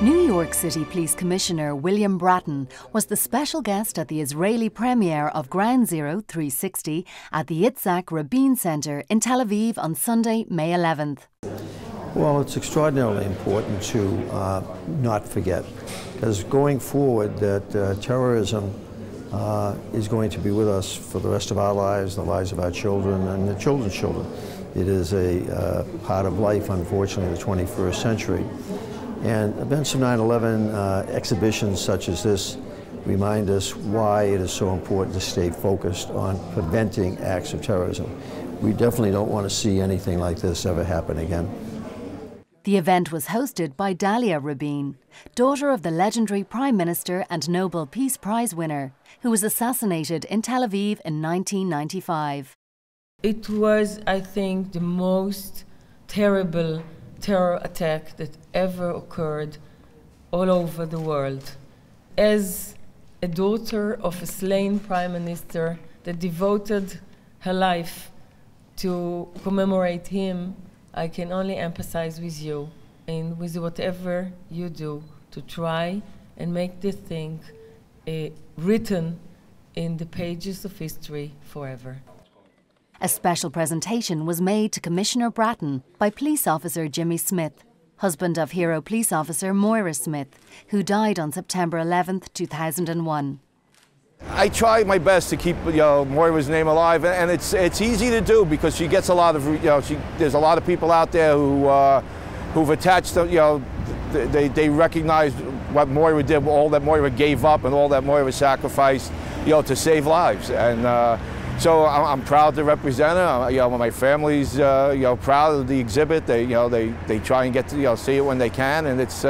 New York City Police Commissioner William Bratton was the special guest at the Israeli premiere of Ground Zero 360 at the Yitzhak Rabin Center in Tel Aviv on Sunday, May 11th. Well, it's extraordinarily important to not forget, because going forward that terrorism is going to be with us for the rest of our lives, the lives of our children and the children's children. It is a part of life, unfortunately, in the 21st century. And events of 9/11, exhibitions such as this, remind us why it is so important to stay focused on preventing acts of terrorism. We definitely don't want to see anything like this ever happen again. The event was hosted by Dalia Rabin, daughter of the legendary Prime Minister and Nobel Peace Prize winner, who was assassinated in Tel Aviv in 1995. It was, I think, the most terrible terror attack that ever occurred all over the world. As a daughter of a slain Prime Minister that devoted her life to commemorate him, I can only empathize with you and with whatever you do to try and make this thing written in the pages of history forever. A special presentation was made to Commissioner Bratton by Police Officer Jimmy Smith, husband of hero Police Officer Moira Smith, who died on September 11th, 2001. I try my best to keep Moira's name alive, and it's easy to do because she gets a lot of there's a lot of people out there who've attached to, they recognize what Moira did, all that Moira gave up, and all that Moira sacrificed, to save lives. And so I'm proud to represent her. My family's proud of the exhibit. They try and get to see it when they can, and it's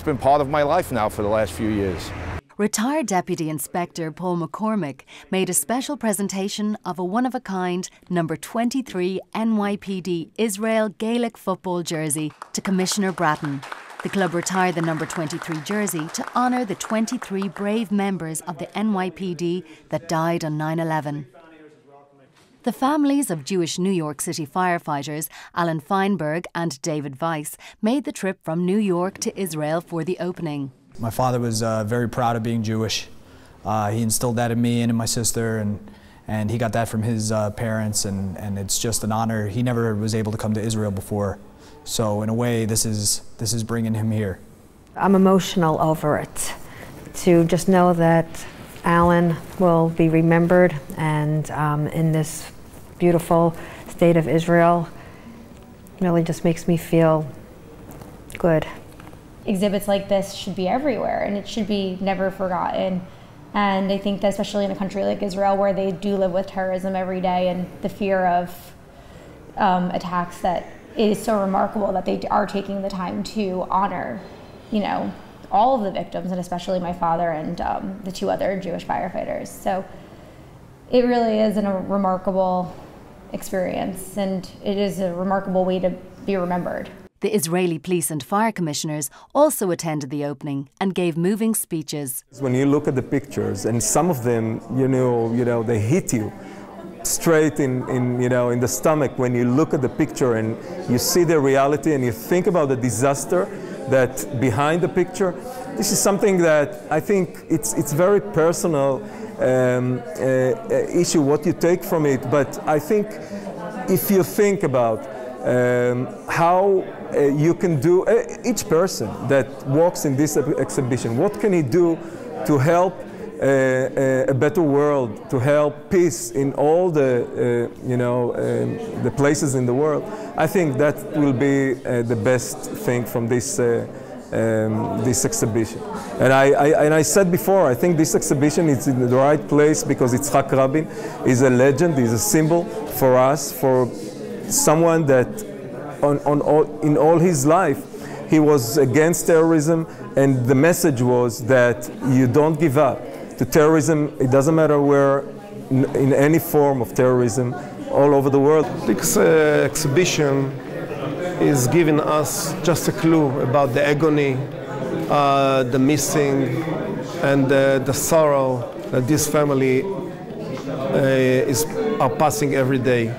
been part of my life now for the last few years. Retired Deputy Inspector Paul McCormick made a special presentation of a one-of-a-kind number 23 NYPD Israel Gaelic football jersey to Commissioner Bratton. The club retired the number 23 jersey to honour the 23 brave members of the NYPD that died on 9/11. The families of Jewish New York City firefighters Alan Feinberg and David Weiss made the trip from New York to Israel for the opening. My father was very proud of being Jewish. He instilled that in me and in my sister, and he got that from his parents, and it's just an honor. He never was able to come to Israel before, so in a way this is bringing him here. I'm emotional over it, to just know that Alan will be remembered, and in this beautiful state of Israel really just makes me feel good. Exhibits like this should be everywhere, and it should be never forgotten. And I think that especially in a country like Israel, where they do live with terrorism every day and the fear of attacks, that it is so remarkable that they are taking the time to honor, all of the victims, and especially my father and the two other Jewish firefighters. So it really is a remarkable experience, and it is a remarkable way to be remembered. The Israeli police and fire commissioners also attended the opening and gave moving speeches. When you look at the pictures, and some of them, they hit you straight in the stomach when you look at the picture and you see the reality and you think about the disaster that behind the picture. This is something that I think it's very personal issue what you take from it, but I think if you think about how you can do, each person that walks in this exhibition, what can he do to help a better world, to help peace in all the places in the world? I think that will be the best thing from this exhibition. And I said before, I think this exhibition is in the right place because Yitzhak Rabin is a legend, is a symbol for us, for someone that in all his life he was against terrorism, and the message was that you don't give up to terrorism. It doesn't matter where, in any form of terrorism, all over the world. This exhibition is giving us just a clue about the agony, the missing, and the sorrow that this family are passing every day.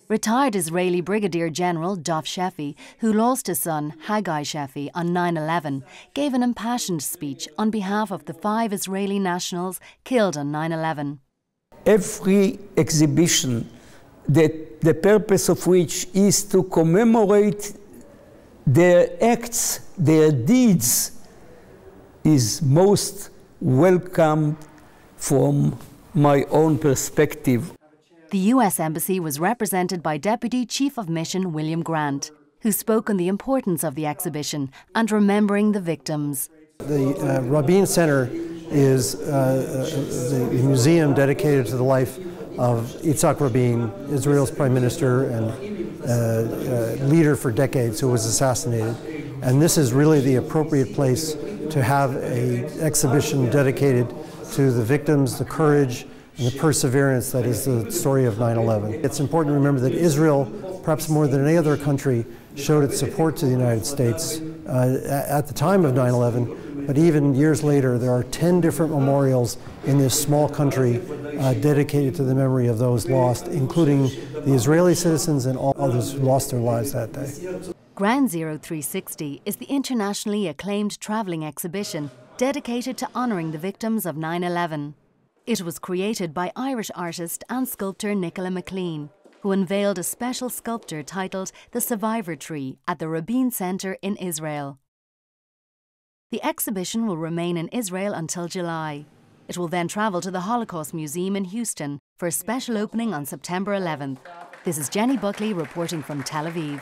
Retired Israeli Brigadier General Dov Sheffi, who lost his son Haggai Sheffi on 9/11, gave an impassioned speech on behalf of the 5 Israeli nationals killed on 9/11. Every exhibition, the purpose of which is to commemorate their acts, their deeds, is most welcome from my own perspective. The US Embassy was represented by Deputy Chief of Mission William Grant, who spoke on the importance of the exhibition and remembering the victims. The Rabin Center is the museum dedicated to the life of Yitzhak Rabin, Israel's Prime Minister and leader for decades, who was assassinated. And this is really the appropriate place to have an exhibition dedicated to the victims, the courage, and the perseverance that is the story of 9/11. It's important to remember that Israel, perhaps more than any other country, showed its support to the United States at the time of 9/11, but even years later, there are 10 different memorials in this small country dedicated to the memory of those lost, including the Israeli citizens and all others who lost their lives that day. Ground Zero 360 is the internationally acclaimed travelling exhibition dedicated to honouring the victims of 9/11. It was created by Irish artist and sculptor Nicola McLean, who unveiled a special sculpture titled The Survivor Tree at the Rabin Center in Israel. The exhibition will remain in Israel until July. It will then travel to the Holocaust Museum in Houston for a special opening on September 11th. This is Jenny Buckley reporting from Tel Aviv.